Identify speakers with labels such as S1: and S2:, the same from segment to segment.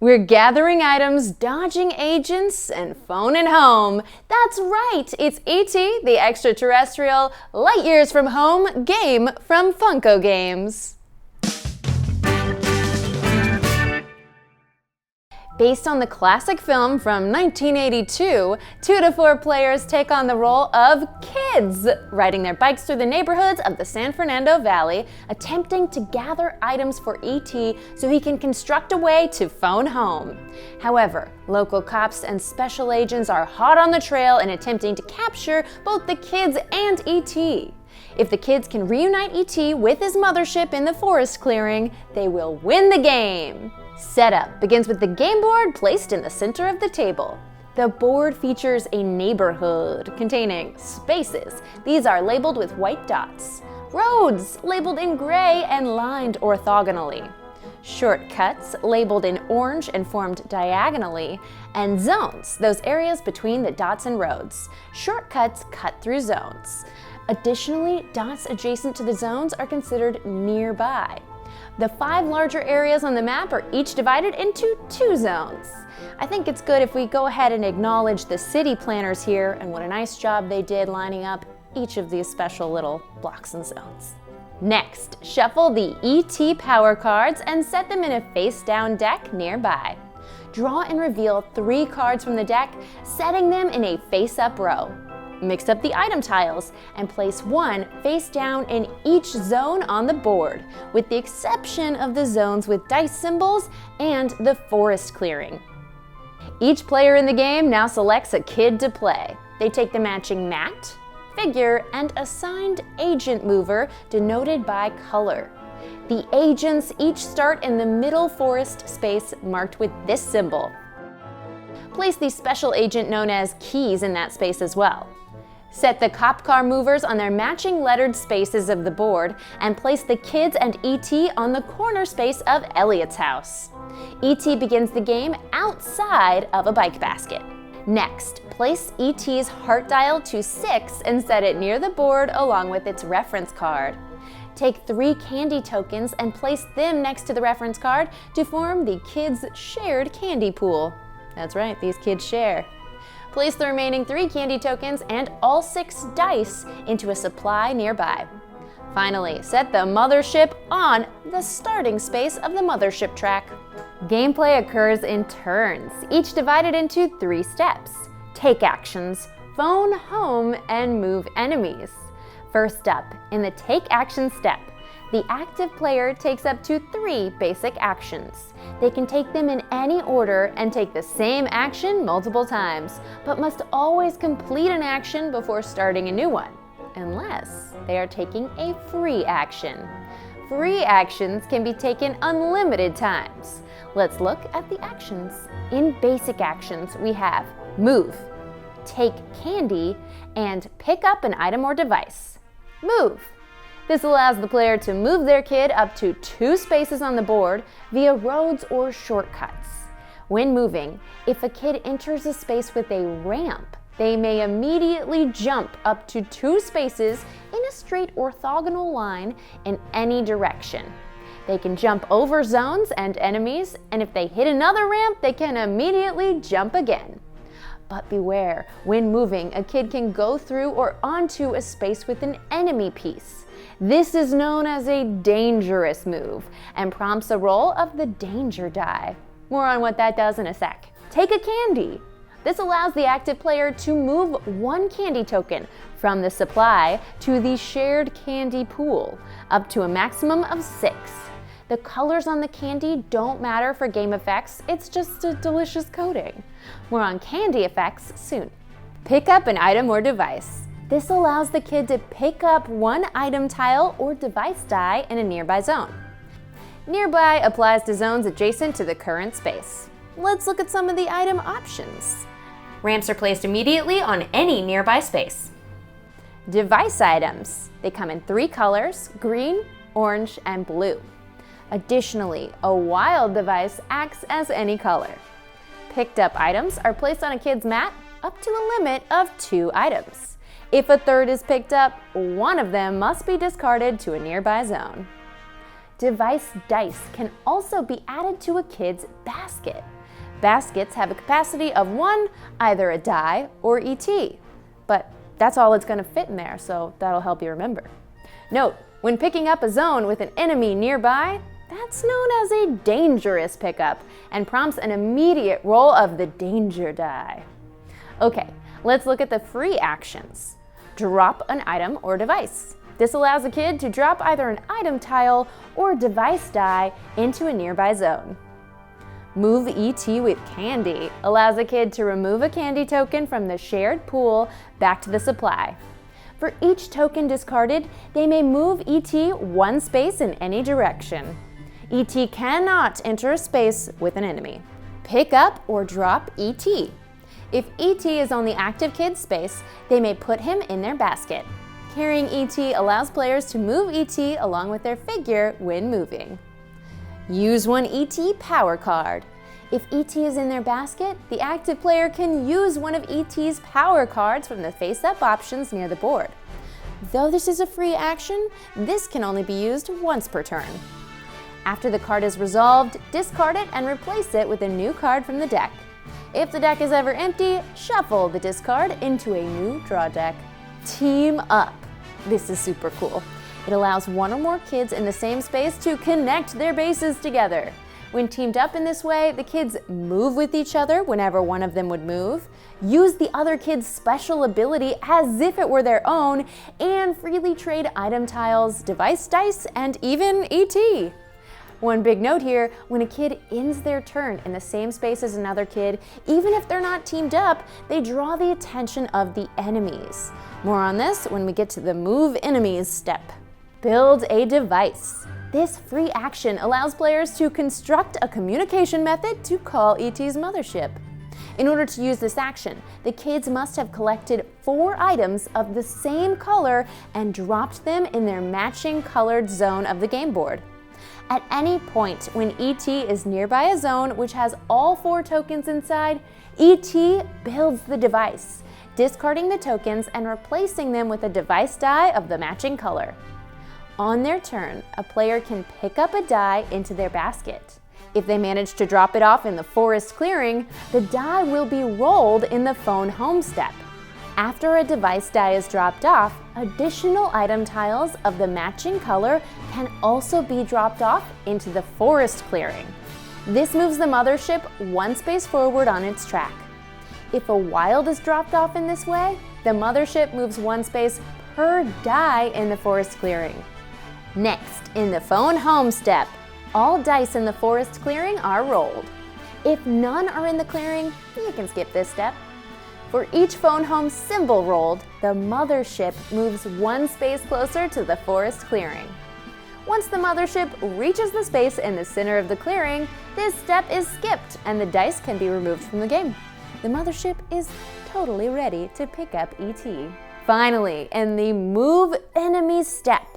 S1: We're gathering items, dodging agents, and phoning home. That's right, it's E.T., the Extra-Terrestrial, light years from home game from Funko Games. Based on the classic film from 1982, 2 to 4 players take on the role of kids, riding their bikes through the neighborhoods of the San Fernando Valley, attempting to gather items for E.T. so he can construct a way to phone home. However, local cops and special agents are hot on the trail and attempting to capture both the kids and E.T. If the kids can reunite E.T. with his mothership in the forest clearing, they will win the game. Setup begins with the game board placed in the center of the table. The board features a neighborhood containing spaces. These are labeled with white dots. Roads labeled in gray and lined orthogonally. Shortcuts labeled in orange and formed diagonally. And zones, those areas between the dots and roads. Shortcuts cut through zones. Additionally, dots adjacent to the zones are considered nearby. The 5 larger areas on the map are each divided into 2 zones. I think it's good if we go ahead and acknowledge the city planners here and what a nice job they did lining up each of these special little blocks and zones. Next, shuffle the E.T. power cards and set them in a face-down deck nearby. Draw and reveal 3 cards from the deck, setting them in a face-up row. Mix up the item tiles and place 1 face down in each zone on the board, with the exception of the zones with dice symbols and the forest clearing. Each player in the game now selects a kid to play. They take the matching mat, figure, and assigned agent mover denoted by color. The agents each start in the middle forest space marked with this symbol. Place the special agent known as keys in that space as well. Set the cop car movers on their matching lettered spaces of the board and place the kids and E.T. on the corner space of Elliot's house. E.T. begins the game outside of a bike basket. Next, place E.T.'s heart dial to 6 and set it near the board along with its reference card. Take 3 candy tokens and place them next to the reference card to form the kids' shared candy pool. That's right, these kids share. Place the remaining 3 candy tokens and all 6 dice into a supply nearby. Finally, set the mothership on the starting space of the mothership track. Gameplay occurs in turns, each divided into 3 steps. Take actions, phone home, and move enemies. First up, in the take action step, the active player takes up to 3 basic actions. They can take them in any order and take the same action multiple times, but must always complete an action before starting a new one, unless they are taking a free action. Free actions can be taken unlimited times. Let's look at the actions. In basic actions, we have move, take candy, and pick up an item or device. Move. This allows the player to move their kid up to 2 spaces on the board via roads or shortcuts. When moving, if a kid enters a space with a ramp, they may immediately jump up to 2 spaces in a straight orthogonal line in any direction. They can jump over zones and enemies, and if they hit another ramp, they can immediately jump again. But beware, when moving, a kid can go through or onto a space with an enemy piece. This is known as a dangerous move and prompts a roll of the danger die. More on what that does in a sec. Take a candy. This allows the active player to move 1 candy token from the supply to the shared candy pool, up to a maximum of 6. The colors on the candy don't matter for game effects, it's just a delicious coating. More on candy effects soon. Pick up an item or device. This allows the kid to pick up 1 item tile or device die in a nearby zone. Nearby applies to zones adjacent to the current space. Let's look at some of the item options. Ramps are placed immediately on any nearby space. Device items. They come in 3 colors, green, orange, and blue. Additionally, a wild device acts as any color. Picked up items are placed on a kid's mat up to a limit of 2 items. If a third is picked up, 1 of them must be discarded to a nearby zone. device dice can also be added to a kid's basket. Baskets have a capacity of 1, either a die or ET, but that's all it's going to fit in there, so that'll help you remember. Note, when picking up a zone with an enemy nearby, that's known as a dangerous pickup and prompts an immediate roll of the danger die. Okay, let's look at the free actions. Drop an item or device. This allows a kid to drop either an item tile or device die into a nearby zone. Move ET with candy allows a kid to remove a candy token from the shared pool back to the supply. For each token discarded, they may move ET 1 space in any direction. ET cannot enter a space with an enemy. Pick up or drop ET. If ET is on the active kid's space, they may put him in their basket. Carrying ET allows players to move ET along with their figure when moving. Use one ET power card. If ET is in their basket, the active player can use one of ET's power cards from the face-up options near the board. Though this is a free action, this can only be used once per turn. After the card is resolved, discard it and replace it with a new card from the deck. If the deck is ever empty, shuffle the discard into a new draw deck. Team up. This is super cool. It allows 1 or more kids in the same space to connect their bases together. When teamed up in this way, the kids move with each other whenever one of them would move, use the other kid's special ability as if it were their own, and freely trade item tiles, device dice, and even ET. One big note here, when a kid ends their turn in the same space as another kid, even if they're not teamed up, they draw the attention of the enemies. More on this when we get to the move enemies step. Build a device. This free action allows players to construct a communication method to call ET's mothership. In order to use this action, the kids must have collected 4 items of the same color and dropped them in their matching colored zone of the game board. At any point when ET is nearby a zone which has all 4 tokens inside, ET builds the device, discarding the tokens and replacing them with a device die of the matching color. On their turn, a player can pick up a die into their basket. If they manage to drop it off in the forest clearing, the die will be rolled in the phone home step. After a device die is dropped off, additional item tiles of the matching color can also be dropped off into the forest clearing. This moves the mothership 1 space forward on its track. If a wild is dropped off in this way, the mothership moves 1 space per die in the forest clearing. Next, in the phone home step, all dice in the forest clearing are rolled. If none are in the clearing, you can skip this step. For each phone home symbol rolled, the mothership moves 1 space closer to the forest clearing. Once the mothership reaches the space in the center of the clearing, this step is skipped and the dice can be removed from the game. The mothership is totally ready to pick up ET. Finally, in the move enemies step,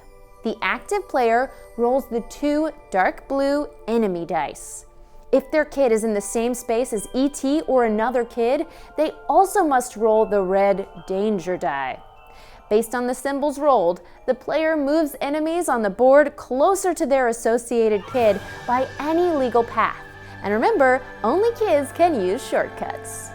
S1: the active player rolls the 2 dark blue enemy dice. If their kid is in the same space as ET or another kid, they also must roll the red danger die. Based on the symbols rolled, the player moves enemies on the board closer to their associated kid by any legal path. And remember, only kids can use shortcuts.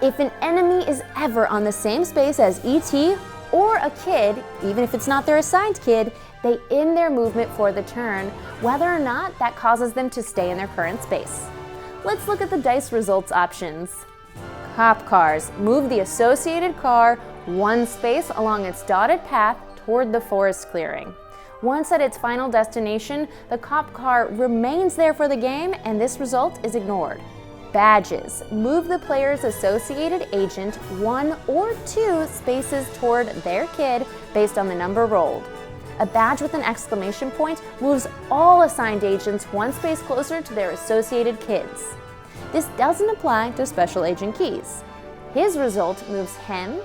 S1: If an enemy is ever on the same space as ET or a kid, even if it's not their assigned kid, they end their movement for the turn, whether or not that causes them to stay in their current space. Let's look at the dice results options. Cop cars move the associated car 1 space along its dotted path toward the forest clearing. Once at its final destination, the cop car remains there for the game and this result is ignored. Badges move the player's associated agent 1 or 2 spaces toward their kid based on the number rolled. A badge with an exclamation point moves all assigned agents 1 space closer to their associated kids. This doesn't apply to Special Agent Keys. His result moves him,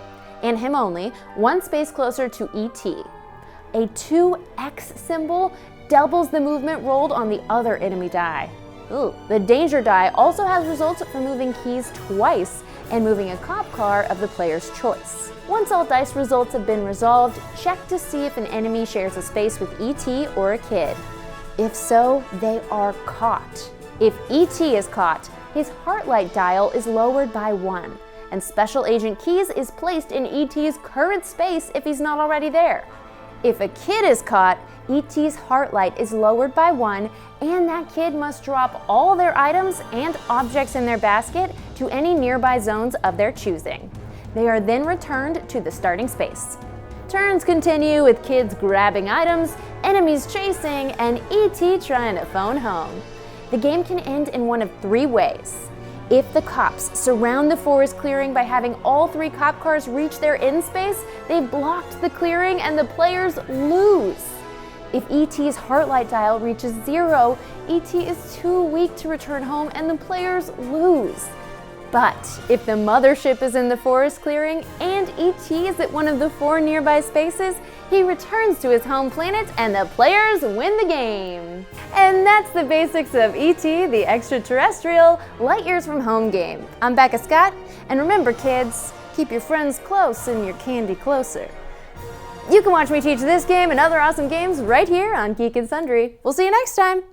S1: and him only, 1 space closer to ET. A 2X symbol doubles the movement rolled on the other enemy die. Ooh. The danger die also has results for moving keys twice and moving a cop car of the player's choice. Once all dice results have been resolved, check to see if an enemy shares a space with ET or a kid. If so, they are caught. If E.T. is caught, his heartlight dial is lowered by 1, and Special Agent Keys is placed in E.T.'s current space if he's not already there. If a kid is caught, E.T.'s heartlight is lowered by 1, and that kid must drop all their items and objects in their basket to any nearby zones of their choosing. They are then returned to the starting space. Turns continue with kids grabbing items, enemies chasing, and E.T. trying to phone home. The game can end in one of 3 ways. If the cops surround the forest clearing by having all 3 cop cars reach their end space, they've blocked the clearing and the players lose. If E.T.'s heartlight dial reaches 0, E.T. is too weak to return home and the players lose. But if the mothership is in the forest clearing and E.T. is at one of the 4 nearby spaces, he returns to his home planet and the players win the game. And that's the basics of E.T. the Extra-Terrestrial Light Years from Home game. I'm Becca Scott, and remember kids, keep your friends close and your candy closer. You can watch me teach this game and other awesome games right here on Geek and Sundry. We'll see you next time!